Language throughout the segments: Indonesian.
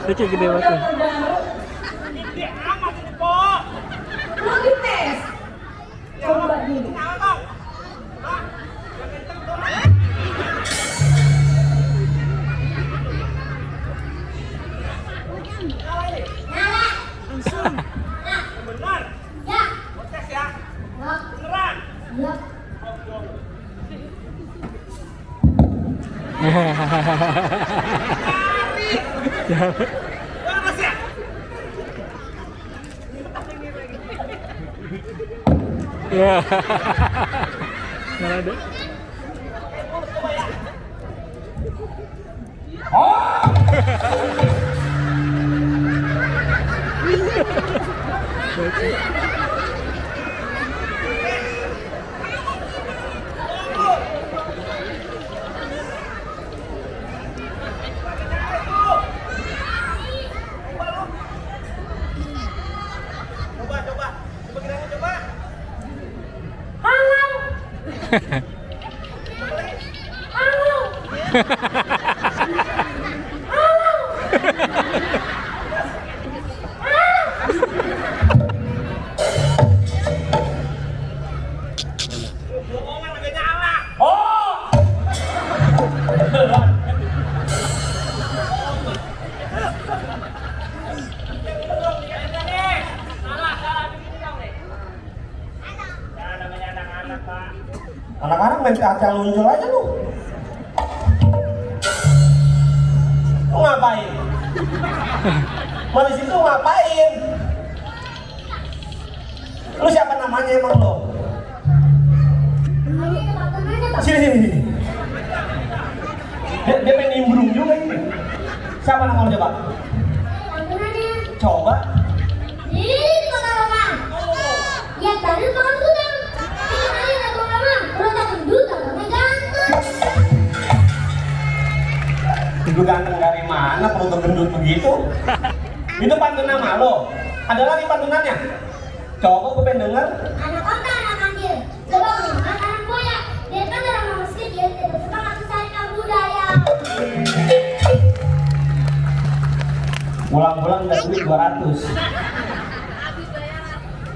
Kecil gede banget. Lagi tes. Coba dulu. Benar. Ya. Tes ya. Ya. Beneran. Ya. Bagus ya. Ya. Mana ada? Coba kiranya coba. Halo. Halo. Bohongan agak nyala. Anak-anak main kaca luncur aja lu. Lu ngapain? Mana situ ngapain? Lu siapa namanya emang lo? Sini sini. Dia main nimbrung juga ini. Siapa nama lo coba? Coba. Ini kota Roma. Ya tadi makan udang. Ini kali ada Roma. Udah tak gendut. Lu ganteng dari mana perlu tergendut begitu? Itu pantun nama lo. Ada lagi pantunannya? Coba gue pengen denger. Anak kota, anak kecil. Coba anak buaya. Dia kan orang mama sedikit, tidak suka melestarikan budaya. Pulang-pulang udah duit 200.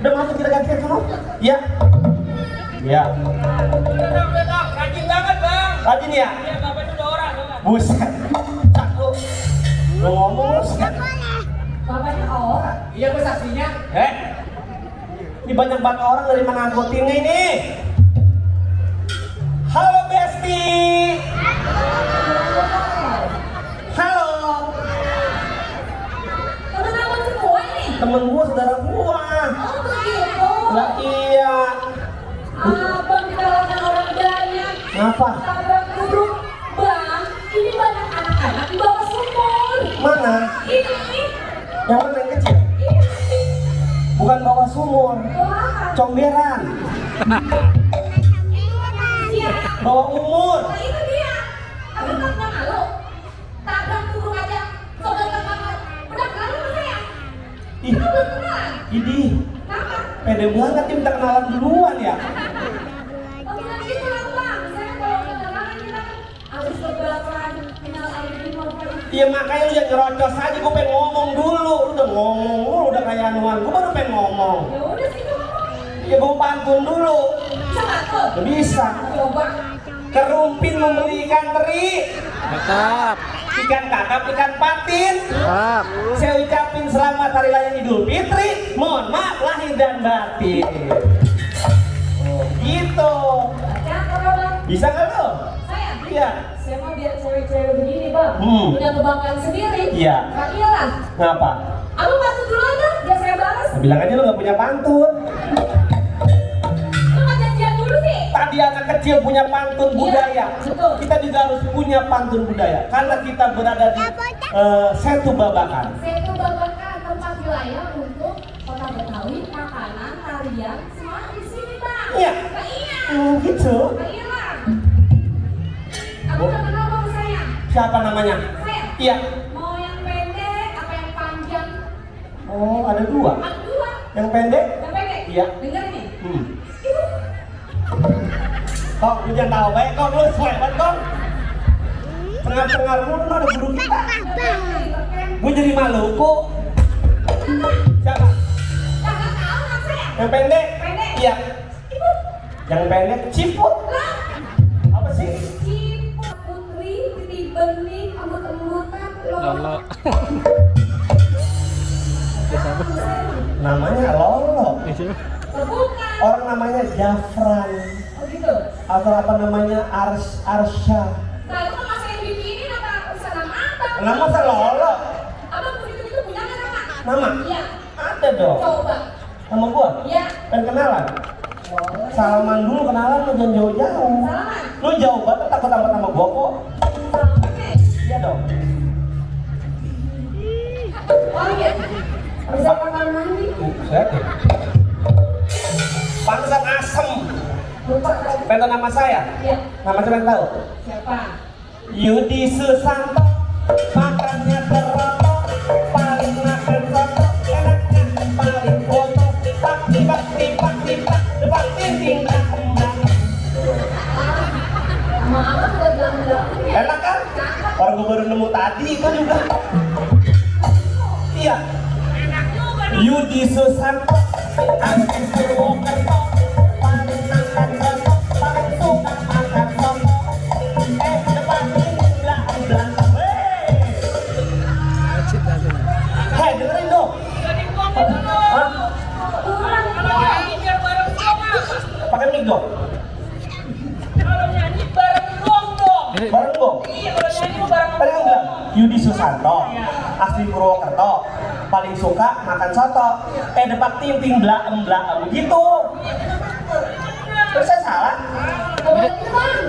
Udah masuk kita gantian sono? Iya. Iya. Udah dong, rajin banget bang. Rajin ya? Iya, bapak itu 2 orang. Coba. Buset. Cakep. Lu ngomong lu sih. Bapaknya orang. Iya, gue saksinya. Ini banyak banget orang dari mana angkutinnya ini. Halo Besti. Halo. Temen-temen semua ini. Temen gua, saudara gua. Oh begitu. Lah iya. Abang dikalahkan orang banyak. Ngapa? Tabrak duduk. Bang, ini banyak anak-anak di bawah sumur. Mana? Ini. Yang mana yang kecil? Ini. Bukan bawah sumur. Wah. Comberan. Iya. Bawah umur. Oh, itu dia. Kamu tak punya malu. Tabrak duduk aja. Coba banget. Udah kenal sama saya? Ih, Kamu belum kenal. ini Kenapa? pede banget dia minta kenalan duluan ya. Oh, bukan gitu lah, Bang. Saya kalau kenalan kita harus keberatan kenal air di mobil. Iya makanya lu yang nyerocos aja, gue pengen ngomong dulu. Lu udah ngomong, lu udah kayak anuan, gue baru pengen ngomong. Ya udah sih ngomong. Ya gue pantun dulu. Bisa nggak tuh? Gak bisa. Coba. Kerumpin membeli ikan teri, Cakep. ikan kakap, ikan patin. Cakep. Saya ucapin selamat hari raya Idul Fitri. Mohon maaf lahir dan batin. Oh, gitu. Ya, kalau Bang. Bisa nggak lo? Saya. Iya. Saya mau biar cewek-cewek begini, Bang. Punya kebanggaan sendiri. Iya. Kak Ilan. Ngapa? Aku bantu dulu aja, biar saya balas. Nah, bilang aja lu nggak punya pantun. Lu nggak janjian dulu sih? Tadi anak kecil punya pantun budaya. betul. Kita juga harus punya pantun budaya karena kita berada di Setu Babakan. Saya itu babakan tempat wilayah untuk kota Betawi, makanan, tarian, semua di sini, Bang. Iya. Kak Iya. Gitu. Kak Ilan. Aku udah kenal sama saya. Siapa namanya? Saya. Iya. Mau yang pendek apa yang panjang? Oh, ada dua. Ada dua. Yang pendek? Yang pendek. Iya. Dengar nih. Itu. Kok, lu jangan tahu baik kok, lu selebat kok. Tengah-tengah lu ada guru kita. Gue jadi Maluku. Siapa? Jangan tahu kan saya. Yang pendek? Pendek. Iya. Itu. Yang pendek Ciput. Lah. Apa sih? Ciput putri, putih bening, embut-embutan, Lolo. Biasa apa? Namanya Lolo. Itu. Bukan. Orang namanya Jafran. Oh gitu. Atau apa namanya Arsya. Nah itu kan masa yang bikinin apa usaha nama abang? Nama saya Lolo. Abang begitu-begitu punya nggak nama? Nama? Iya. Ada dong. Coba. Nama gua? Iya. Pengen kenalan? Salaman dulu kenalan, lu jangan jauh-jauh. Salaman. Lu jauh banget takut sama gua kok. Salaman nih. Iya dong. Oh iya. Bisa kamar mandi. Set. Pantesan asem. Lupa tadi. Pengen tahu nama saya? Iya. Nama saya pengen tahu? Siapa? Yudi Susanto. Makannya terotok. Paling makan soto. Enaknya paling foto. Pak tipak tipak tipak. Depak tinting dah kembang. Sama abang udah bilang-bilang ya. Enak kan? Orang gue baru nemu tadi itu juga. Iya. Yudi Susanto, Andi Purwokerto, paling makan soto, paling suka makan soto. Depan ini belang-belang. Acit aja. Hei, dengerin dong. Hah? Biar bareng semua. Pakai mic dong. Kalau nyanyi bareng dong dong. Bareng dong. Iya, kalau nyanyi mau bareng Tadi kan bilang Yudi Susanto, asli Purwokerto, paling suka makan soto. Depak tinting blaem gitu. Terus saya salah? Coba lagi bang.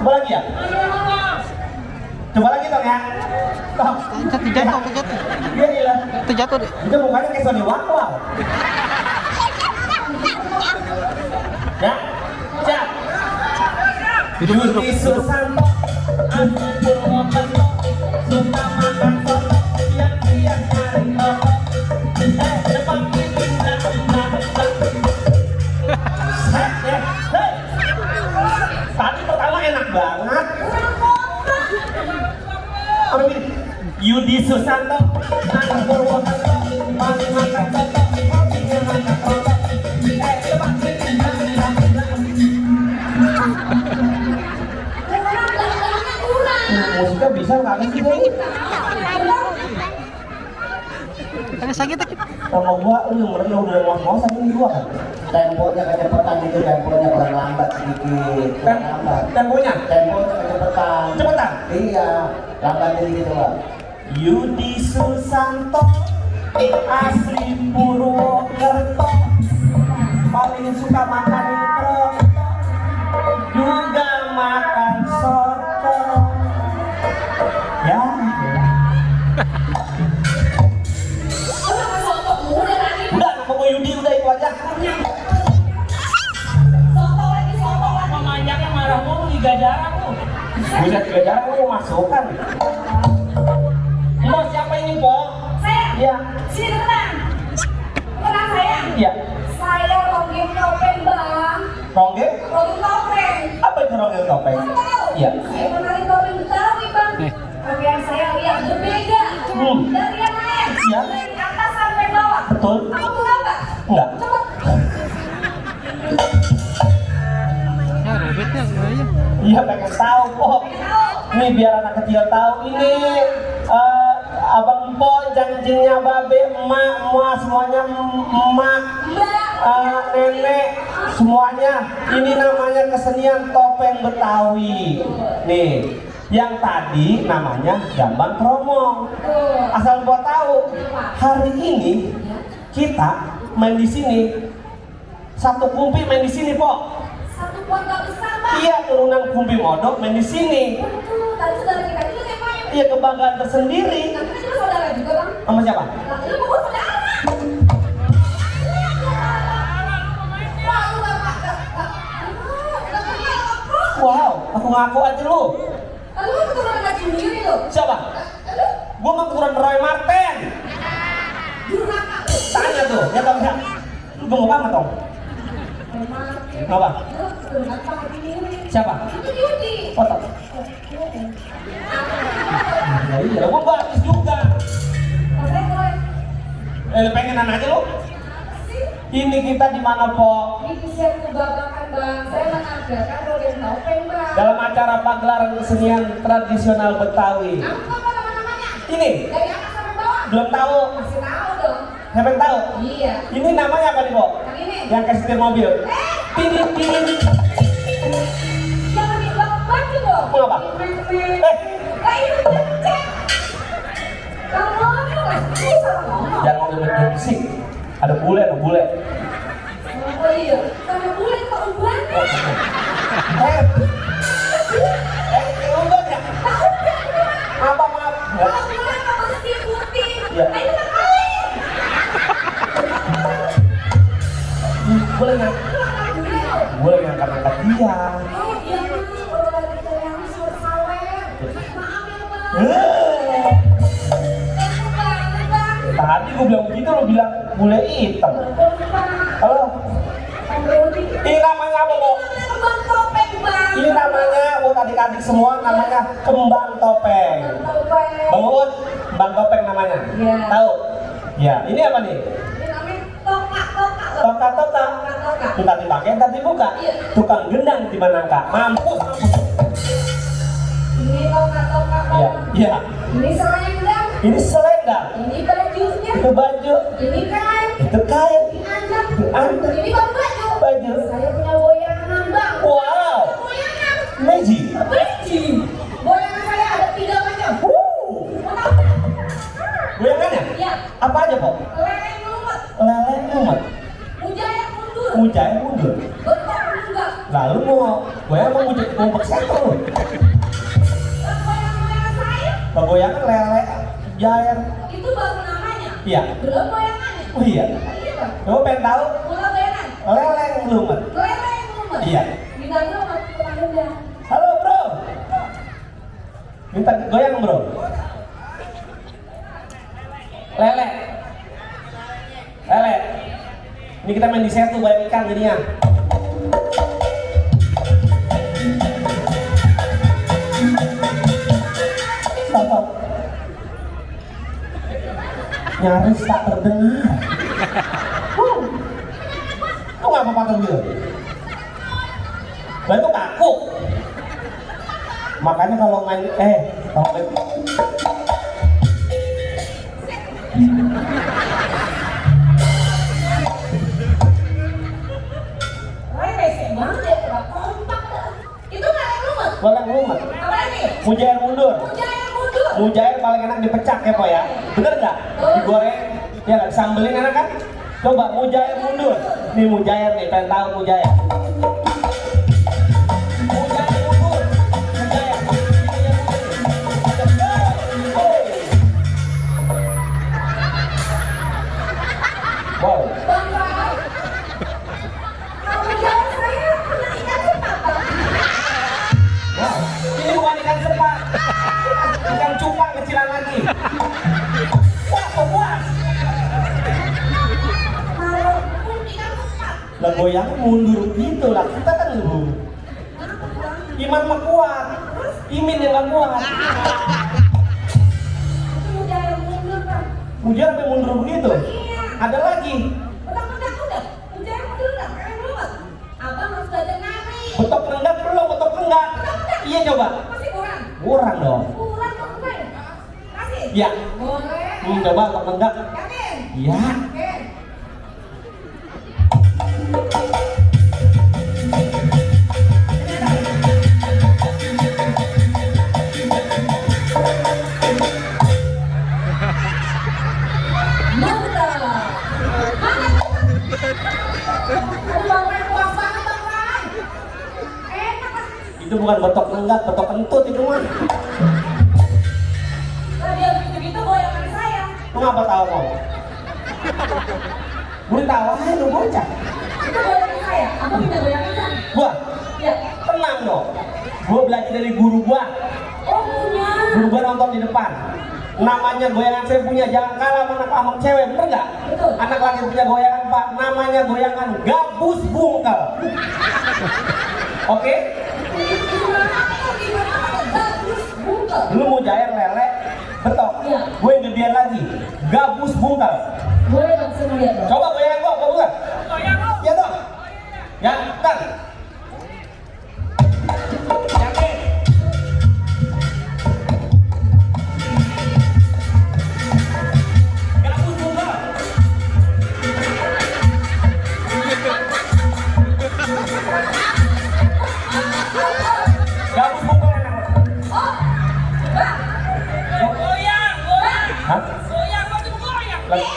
Coba lagi ya? Coba lagi dong ya. Dong. Terjatuh. Iya gila. Terjatuh deh. Itu mukanya kayak Sony Wow. Ya? Siap. Duduk. Yudi Susanto, asli Purwokerto, suka makan soto, siang-siang nyari soto. Depan ini nah. Set ya, hei. Tadi pertama enak banget. Apa ini? Yudi Susanto, anak Purwokerto, paling makan soto, hobinya makan soto. Depan ini nah. Musiknya bisa nggak sih deh? Karena sakit dikit. Sama gua, lu yang merenung udah ngos-ngosan ini gua kan? Temponya kecepatan itu, temponya kurang lambat sedikit, kurang lambat. Temponya? Temponya kecepatan. Cepetan? Iya, lambat sedikit coba. Yudi Susanto, asli Purwokerto, paling suka makan kroto, juga makan soto. Ya. Udah, nama gue Yudi, udah itu aja. Mama ajaknya marah mulu di Gajara lu. Bisa 3 jalan gue mau masukkan. Mbak siapa ini, Po? Saya. Iya. Sini tenang. Tenang saya. Iya. Saya Ronggeng Topeng bang. Ronggeng? Ronggeng Topeng. Apa itu ronggeng topeng? Kamu tahu? Iya. Saya menari topeng Betawi bang. Pakaian saya lihat berbeda dari yang lain. Iya. Dari atas sampai bawah. Betul. Kamu tahu nggak? Enggak. Coba. Ya, Robetnya kayaknya. Iya pengen tahu, Po. Tahu. Nih biar anak kecil tahu ini abang Po, janjinya babe, emak, semua semuanya emak, Mbak. nenek, semuanya. Ini namanya kesenian topeng Betawi. Nih, yang tadi namanya Jamban Tromong. Tuh. Asal gua tahu, hari ini kita main di sini. Satu kumpi main di sini, Po. Satu keluarga besar bang. Iya, turunan kumpi modok main di sini. Betul. Tadi saudara kita juga yang main. Iya, kebanggaan tersendiri. Tapi kita juga saudara juga bang. Sama siapa? Nah, lu mau saudara. Wah, lu nggak Wow, aku ngaku aja lu. Lalu lu keturunan Haji Sendiri tuh. Siapa? Lalu Gua mah keturunan Roy Marten. Juraka. Tanya tuh, ya tau nggak? Lu bengok amat dong. Apa? Lu keturunan Pak Haji Sendiri. Siapa? Itu Yudi. Foto. Ya iya, gua bagus juga. Saya boleh. Pengenan aja lu. Ini kita di mana, Po? Ini siap kebanggaan bang. Saya mengadakan Ronggeng Topeng bang. Dalam acara pagelaran kesenian tradisional Betawi. Kamu tahu apa namanya? Ini Dari atas sampai bawah. belum tahu. Masih tahu dong. Siapa yang tahu? Iya. Ini namanya apa nih, Po? Yang ini. Yang kayak setir mobil. Tidit. Jangan dibantu dong. Mau apa? Kayak itu cek. Kalau ngomong lah, bisa ngomong. Jangan ngomong sih. Ada bule. Oh iya, karena bule kok uban ya? Udah ya? Apa maaf? Kalau bule kok mesti putih. Ya. Nah, itu kan kali. Boleh nggak? Bule loh. Boleh ngangkat dia. Oh iya, udah lagi yang sawer. Maaf ya bang. Aku banget bang. Tadi gue bilang begitu, lo bilang bule hitam. Halo? Ini namanya apa, Bu? Kembang topeng bang. Ini namanya buat adik-adik semua namanya kembang topeng. Topeng. Bang Uut, kembang topeng namanya. Iya. Tahu? Ya, ini apa nih? Ini namanya toka. Toka. Bentar dipakai, ntar dibuka. Iya. Tukang gendang di Manangka. Mampus. Ini toka. Iya, iya. Ini selendang. Ini selendang. Ini bajunya. Itu baju. Ini kain. Itu kain. Ini andam. Andam. Ini baru baju. Baju. Saya punya goyangan bang. Wow. Goyangan. Magic. Goyangan saya ada 3 macam. Mau tahu? Goyangannya? Iya. Apa aja, Po? Leleng lumut. Leleng umat. Mujaya mundur. Mujaya mundur. Betul enggak? Lalu mau bekseto lu. Goyangan saya Goyangan lele jayan. itu baru namanya. Iya. Belum goyangannya. Oh iya. Iya bang. Kamu pengen tahu? Mulai goyangan. Leleng lumet. Leleng lumut. Iya. Bintangnya sama tukang gendang. Halo, Bro. Minta goyang, Bro. Ini kita main di setu banyak ikan jadinya. Stop. Nyaris tak terdengar. Kok nggak apa-apa gitu? Lah itu kaku. Makanya kalau main kalau main Boleh ngumet. Apa lagi? Mujair mundur. Mujair mundur. Mujair paling enak dipecak ya, Pak ya. Bener nggak? Digoreng, ya nggak sambelin enak kan? Coba mujair mundur. Nih mujair nih, pengen tahu mujair. Mujair mundur. Mujair. Wow. Bang Rai. Kamu jalan saya kena ikan sepat, Bang. Wow. Ini bukan ikan sepat. Ikan cupang kecilan lagi. Puas, puas. Walaupun ikan sepat. Lah goyang mundur gitu lah, kita kan dulu. Iman mah kuat, Imin yang gak kuat. Itu mujair mundur, Bang. Mujair sampai mundur begitu. Iya. Ada lagi. Betok-betok udah. Mujair mundur udah. Keren banget. Abang harus belajar nari. Betok lenggak belum, betok lenggak. Iya coba. Masih kurang. Kurang dong. Kurang kok enggak? Kasih. Iya. Boleh. Coba betok lenggak. Yakin? Iya. Oke. Mantap. Mana? Aduh, Bang Rai, puas banget, Bang Rai. Enak kan? Itu bukan betok lenggak, betok kentut itu mah. Tadi yang gitu-gitu goyangan saya. Lu ngapa tahu kok? Gue tahu aja lu bocah. Itu goyangan saya. Abang minta goyangan kan? Gua Ya. tenang dong. Gua belajar dari guru gua. Oh, punya. Guru gua nonton di depan. Namanya goyangan saya punya, jangan kalah sama anak amang cewek, bener nggak? Betul. Anak laki punya goyangan Pak, namanya goyangan gabus bungkel. Oke? Bagus, bungkel. Lu mau jair lele, betok. Iya. Gue yang gedean lagi, gabus bungkel. Boleh Bang, saya mau lihat Bang. Coba goyangan gua, bukan? Ya dong. Ya, kan? Yakin? Gabus bungkel. Gabus bungkel enak. Oh, Bang. Goyang. Hah? Goyang, wajib goyang. Lagi.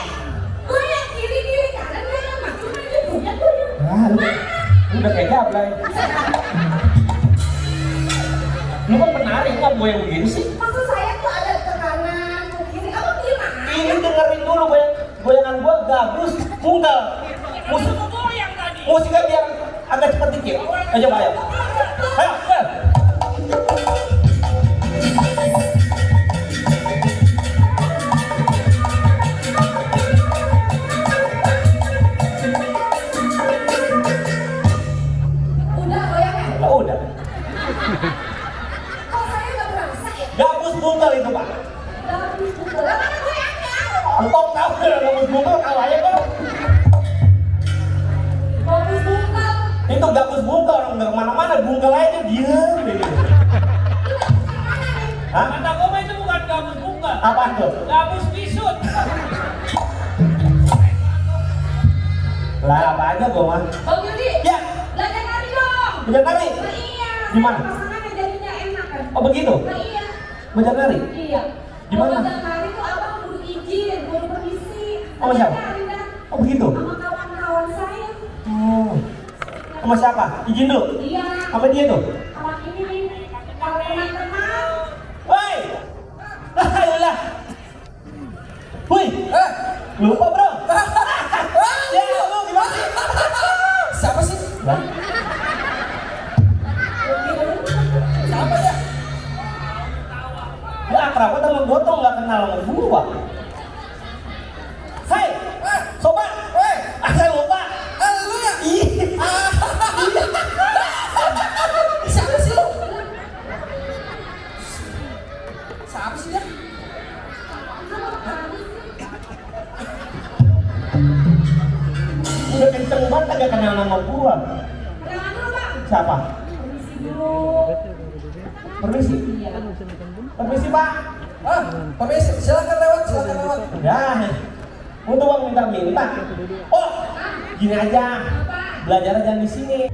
Goyang kiri kanan goyang maju goyang goyang. Ah, lu udah kayak gablay. Lu kan penari, kok goyang begini sih? Maksud saya tuh ada ke kanan, ke kiri. Apa gimana? Ini dengerin dulu goyangan gua gabus bungkel. Musik Kamu goyang tadi. musiknya biar agak cepet dikit. Ayo coba ayo. Ayo, ayo. Udah goyangnya. Lah udah. Kok saya nggak berasa ya? Gabus bungkel itu, Pak. Bagus bungkel. Lah mana goyangnya? Entong tahu gabus bungkel tahu aja kok. Bagus bungkel. Itu gabus bungkel, orang nggak kemana-mana, bungkel aja diam. Hah? Kata gua itu bukan gabus bunga. Apaan tuh? Gabus pisut. Lah apa aja gua mah. Bang Yudi. Ya. Belajar nari dong. Belajar nari? Nah, iya. Gimana? Pasangannya jadinya enak kan? Oh begitu? Nah, iya. Belajar nari? Iya. Di mana? Kalau belajar nari tuh abang kudu izin, kudu permisi. Oh, siapa? Nari kan Oh begitu? sama kawan-kawan saya. Oh. Sama siapa? Izin dulu. Iya. Apa dia tuh? Sama ini nih. Kalau teman-teman. Woi. Ayolah. Woi. Lupa, Bro. Ya, lu gimana sih? Siapa sih? Lah. Siapa ya? Ya akrab sama gotong nggak kenal sama gua. Hai, sobat. Saya lupa. gak kenal nama gua. Kenalan dulu bang. Siapa? Permisi dulu. Permisi. Iya. Permisi Pak. Permisi, silakan lewat. Ya, untuk uang minta. Oh, gini aja. Belajar aja di sini.